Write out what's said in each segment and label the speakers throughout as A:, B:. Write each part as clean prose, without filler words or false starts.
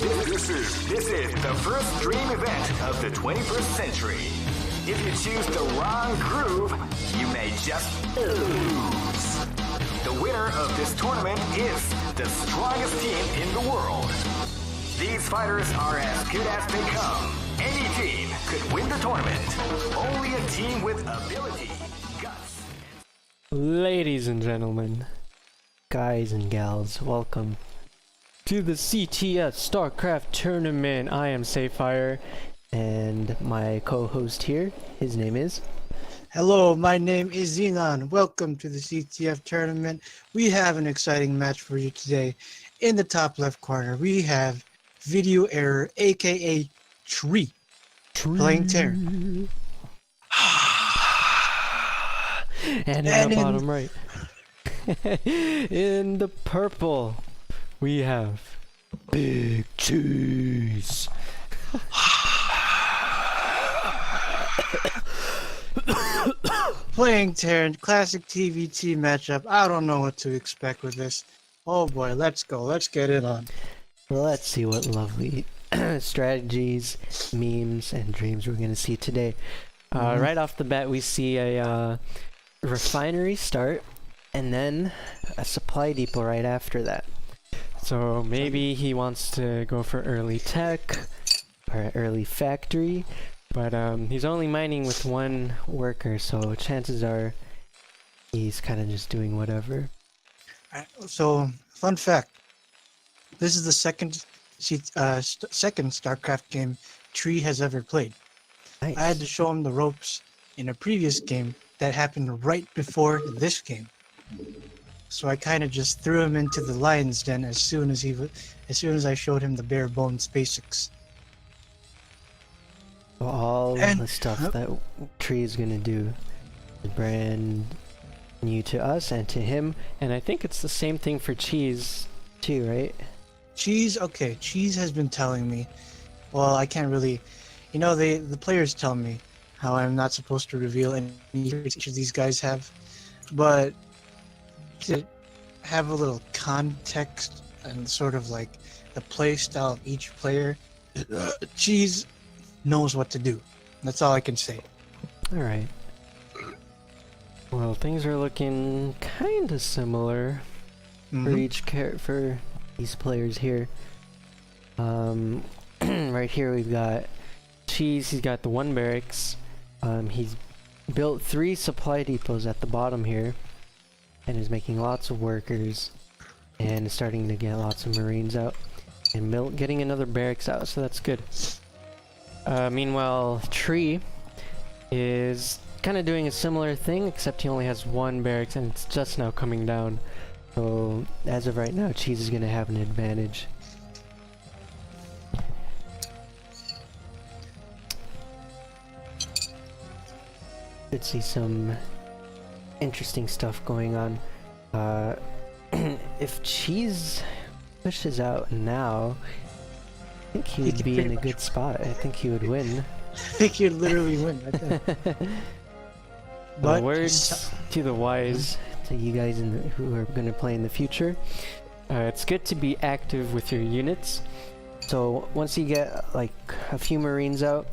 A: This is the first dream event of the 21st century. If you choose the wrong groove, you may just lose. The winner of this tournament is the strongest team in the world. These fighters are as good as they come. Any team could win the tournament. Only a team with ability, guts.
B: Ladies and gentlemen, guys and gals, welcome to the CTF StarCraft tournament. I am Sayfire, and my co-host here, his name is...
C: Hello, my name is Xenon. Welcome to the CTF tournament. We have an exciting match for you today. In the top left corner, we have Video Error, aka Tree, playing Terran.
B: And in the bottom right, in the purple, we have Big Cheese.
C: Playing Terran, classic TVT matchup. I don't know what to expect with this. Oh boy, let's go. Let's get it on.
B: Let's see what lovely strategies, memes, and dreams we're going to see today. Right off the bat, we see a refinery start, and then a supply depot right after that. So maybe he wants to go for early tech, or early factory, but he's only mining with one worker, so chances are he's kind of just doing whatever.
C: So, fun fact. This is the second StarCraft game Tree has ever played.
B: Nice.
C: I had to show him the ropes in a previous game that happened right before this game. So I kind of just threw him into the lion's den as soon as I showed him the bare bones basics.
B: So all the stuff that Tree is gonna do is brand new to us and to him, and I think it's the same thing for Cheese too, right?
C: Cheese, okay. Cheese has been telling me. Well, I can't really. You know, the players tell me how I'm not supposed to reveal any secrets each of these guys have, but to have a little context and sort of like the play style of each player, Cheese knows what to do. That's all I can say.
B: All right. Well, things are looking kind of similar for these players here. Right here we've got Cheese. He's got the one barracks. He's built 3 supply depots at the bottom here, and is making lots of workers, and is starting to get lots of Marines out, and getting another barracks out, so that's good. Meanwhile, Tree is kind of doing a similar thing, except he only has 1 barracks, and it's just now coming down. So, as of right now, Cheese is going to have an advantage. Let's see some interesting stuff going on. If Cheese pushes out now, I think he would be in a good spot. I think he would win.
C: I think you'd literally win right there.
B: But words to the wise, to you guys who are going to play in the future, it's good to be active with your units. So once you get like a few Marines out,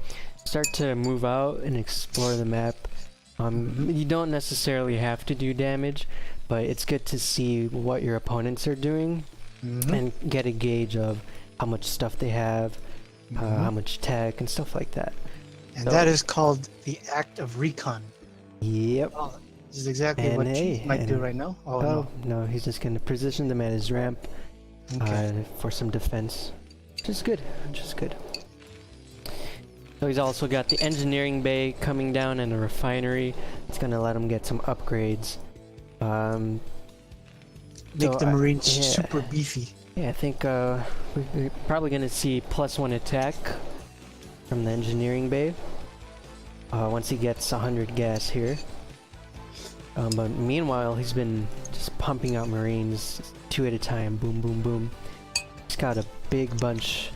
B: start to move out and explore the map. You don't necessarily have to do damage, but it's good to see what your opponents are doing and get a gauge of how much stuff they have, how much tech and stuff like that.
C: And so, that is called the act of recon.
B: Yep.
C: Oh, this is exactly what Cheese might do right now. Oh,
B: no, he's just going to position them at his ramp for some defense. Just good. So he's also got the engineering bay coming down and a refinery. It's going to let him get some upgrades.
C: Make the Marines super beefy.
B: Yeah, I think we're probably going to see +1 attack from the engineering bay once he gets 100 gas here. But meanwhile, he's been just pumping out Marines 2 at a time. Boom, boom, boom. He's got a big bunch.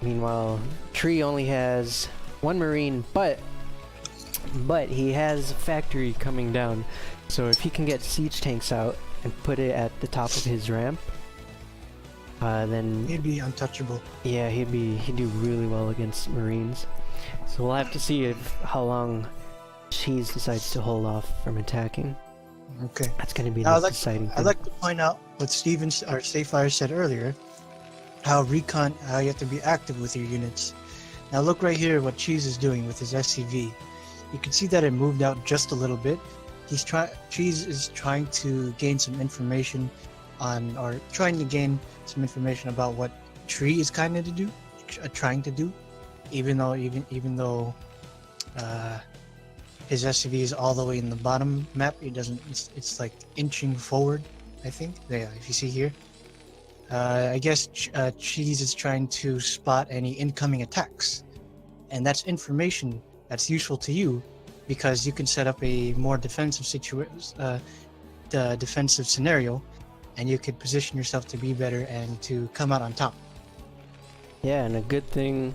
B: Meanwhile, Tree only has 1 Marine, but he has a factory coming down. So if he can get siege tanks out and put it at the top of his ramp, then
C: He'd be untouchable.
B: yeah, he'd do really well against Marines. So we'll have to see how long Cheese decides to hold off from attacking.
C: Okay.
B: That's going to be
C: Now,
B: the exciting thing.
C: I'd like to point out what Stevens or Stayfire said earlier, how you have to be active with your units. Now look right here what Cheese is doing with his SCV. You can see that it moved out just a little bit. Cheese is trying to gain some information about what Tree is trying to do, even though his SCV is all the way in the bottom map. It's like inching forward, I think. Yeah, if you see here. I guess Cheese is trying to spot any incoming attacks, and that's information that's useful to you because you can set up a more defensive scenario, and you could position yourself to be better and to come out on top.
B: Yeah, and a good thing,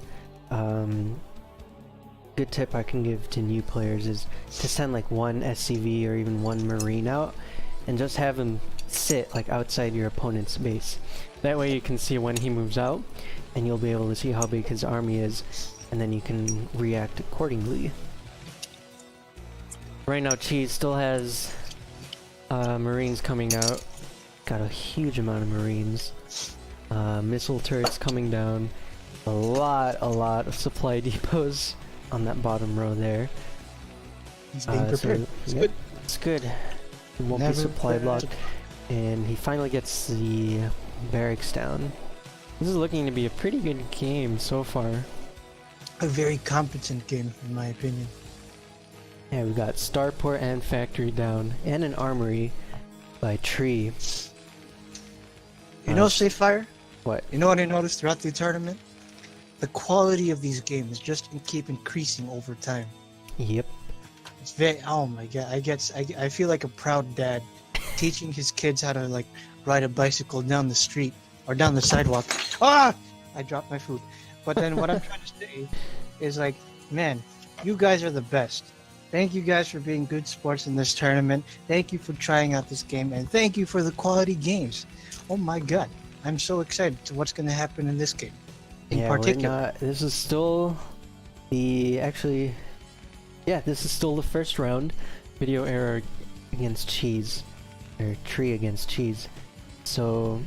B: good tip I can give to new players is to send like one SCV or even one Marine out, and just have him sit like outside your opponent's base. That way you can see when he moves out, and you'll be able to see how big his army is, and then you can react accordingly. Right now Cheese still has Marines coming out. Got a huge amount of Marines. Missile turrets coming down. A lot of supply depots on that bottom row there.
C: He's being prepared.
B: Good. It's good. It won't be supply blocked. And he finally gets the barracks down. This is looking to be a pretty good game so far.
C: A very competent game, in my opinion.
B: Yeah, we got starport and factory down, and an armory by Tree.
C: You know, Safefire?
B: What?
C: You know what I noticed throughout the tournament? The quality of these games just keep increasing over time.
B: Yep.
C: It's very, oh my god, I feel like a proud dad teaching his kids how to like ride a bicycle down the street or down the sidewalk. Ah! I dropped my food. But then what I'm trying to say is like, man, you guys are the best. Thank you guys for being good sports in this tournament. Thank you for trying out this game, and thank you for the quality games. Oh my god, I'm so excited to what's going to happen in this game. In particular.
B: This is still this is still the first round. Video error against Cheese. Or Tree against Cheese. So,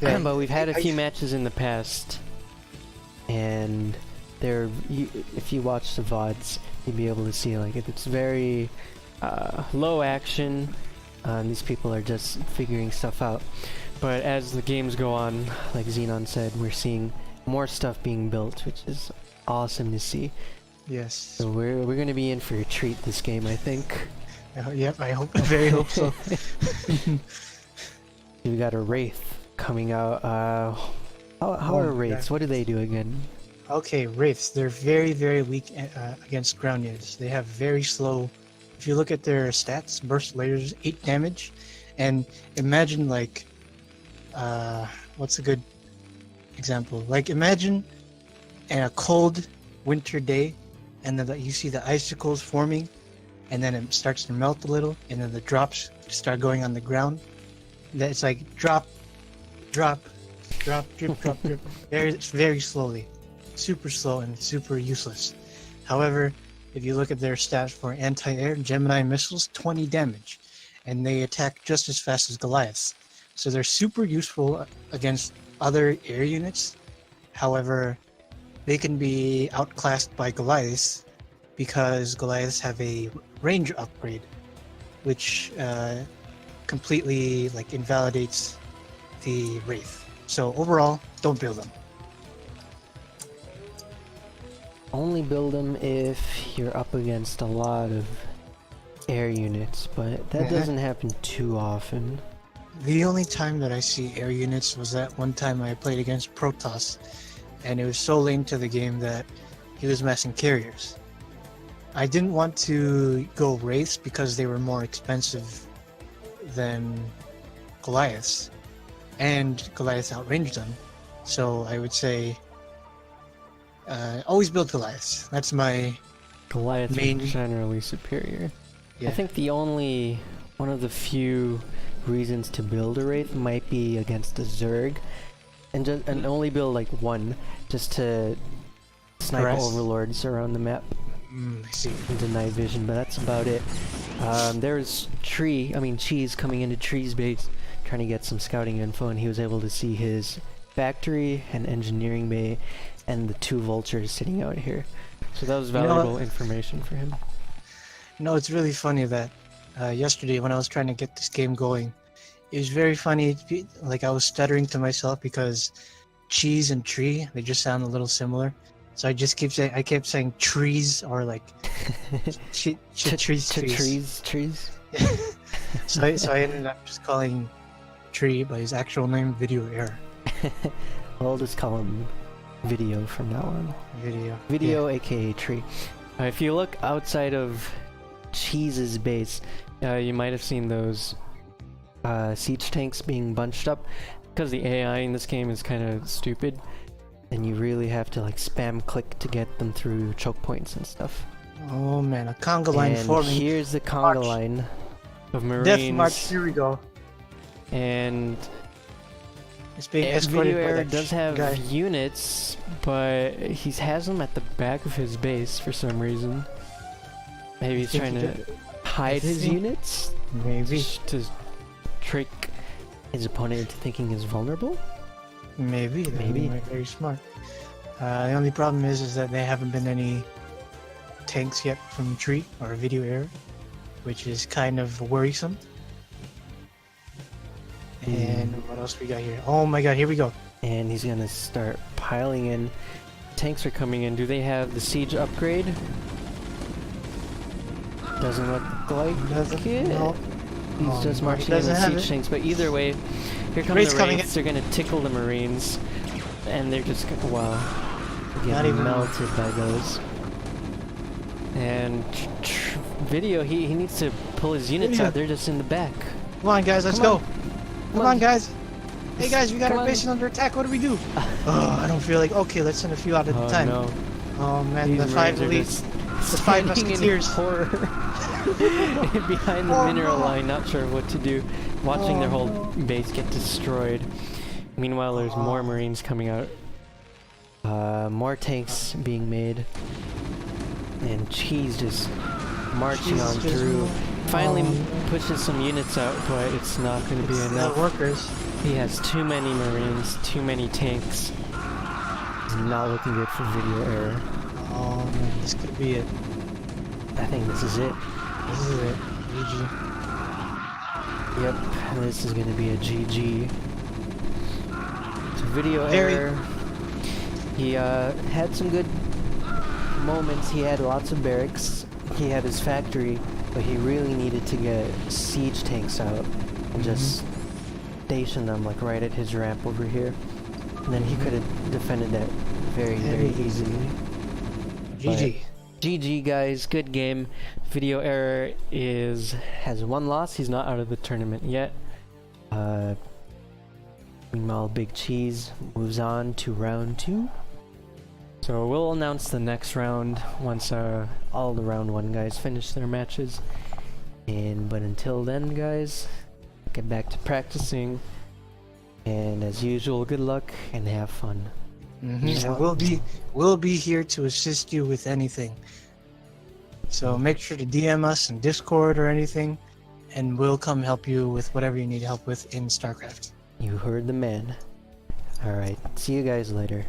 C: yeah,
B: but we've had a few matches in the past, and if you watch the VODs, you'll be able to see like it's very low action. These people are just figuring stuff out. But as the games go on, like Xenon said, we're seeing more stuff being built, which is awesome to see.
C: Yes.
B: So we're gonna be in for a treat this game, I think.
C: Yep, I very hope so.
B: We got a Wraith coming out. How are Wraiths? What do they do again?
C: Okay, Wraiths. They're very, very weak against ground units. They have very slow. If you look at their stats, burst lasers, 8 damage, and imagine like, what's a good example? Like imagine a cold winter day, and then you see the icicles forming, and then it starts to melt a little, and then the drops start going on the ground. It's like drop, drop, drop, drip, drop, drip. Very slowly. Super slow and super useless. However, if you look at their stats for anti-air Gemini missiles, 20 damage, and they attack just as fast as Goliaths. So they're super useful against other air units. However, they can be outclassed by Goliaths because Goliaths have a range upgrade, which completely like invalidates the Wraith. So overall, don't build them.
B: Only build them if you're up against a lot of air units, but that doesn't happen too often.
C: The only time that I see air units was that one time I played against Protoss, and it was so late to the game that he was messing carriers. I didn't want to go Wraiths because they were more expensive than Goliaths, and Goliaths outranged them. So I would say always build Goliaths. That's my
B: Goliaths
C: main...
B: are generally superior.
C: Yeah.
B: I think one of the few reasons to build a Wraith might be against a Zerg, and only build like one, just to snipe overlords around the map.
C: I see.
B: And deny vision, but that's about it. There's Cheese coming into Tree's base, trying to get some scouting info, and he was able to see his factory and engineering bay and the 2 vultures sitting out here. So that was valuable information for him.
C: You know, it's really funny that yesterday when I was trying to get this game going, it was very funny. Like, I was stuttering to myself because cheese and tree, they just sound a little similar. So I kept saying trees, or like trees. So I ended up just calling Tree by his actual name, Video Error.
B: I'll just call him Video from now on.
C: Video, yeah.
B: aka Tree. If you look outside of Cheese's base, you might have seen those siege tanks being bunched up, because the AI in this game is kind of stupid, and you really have to like spam click to get them through choke points and stuff.
C: Oh man, a conga line forming.
B: Here's the conga line of Marines.
C: Death March, here we go.
B: And
C: it's being escorted
B: Video
C: by
B: Error
C: that
B: does have
C: guy.
B: units, but he has them at the back of his base for some reason. Maybe he's trying to hide his units?
C: Maybe.
B: To trick his opponent into thinking he's vulnerable?
C: Maybe. Very smart. The only problem is that there haven't been any tanks yet from Tree or Video Error, which is kind of worrisome. And what else we got here? Oh my god, here we go.
B: And he's gonna start piling in. Tanks are coming in. Do they have the siege upgrade? Doesn't look like it.
C: No.
B: He's just marching in the siege tanks. But either way, here come the Wraiths. They're gonna tickle the Marines, and they're just gonna, wow, getting melted by those. And Video, he needs to pull his units out. They're just in the back.
C: Come on, guys, let's go. Come on, guys. Hey, guys, we got our base under attack. What do we do? Oh, I don't feel like. Okay, let's send a few out at a time.
B: No.
C: Oh man, the 5 elites, the 5 musketeers.
B: Horror. Behind the mineral line, not sure what to do. Watching their whole base get destroyed. Meanwhile, there's more Marines coming out. More tanks being made. And Cheese just marching on through. Finally pushes some units out, but it's not going to be enough.
C: Workers.
B: He has too many Marines, too many tanks. It's not looking good for Video Error.
C: Oh man, this could be it.
B: I think this is it.
C: This is it. GG.
B: Yep, this is going to be a GG. So Video Error, he had some good moments. He had lots of barracks. He had his factory, but he really needed to get siege tanks out and just station them like right at his ramp over here. And then he could have defended that very easily.
C: GG.
B: But GG guys, good game. Video Error has 1 loss. He's not out of the tournament yet. Meanwhile, Big Cheese moves on to round 2. So we'll announce the next round once all the round 1 guys finish their matches. But until then, guys, get back to practicing. And as usual, good luck and have fun.
C: And we'll be here to assist you with anything. So make sure to DM us in Discord or anything, and we'll come help you with whatever you need help with in StarCraft.
B: You heard the man. Alright, see you guys later.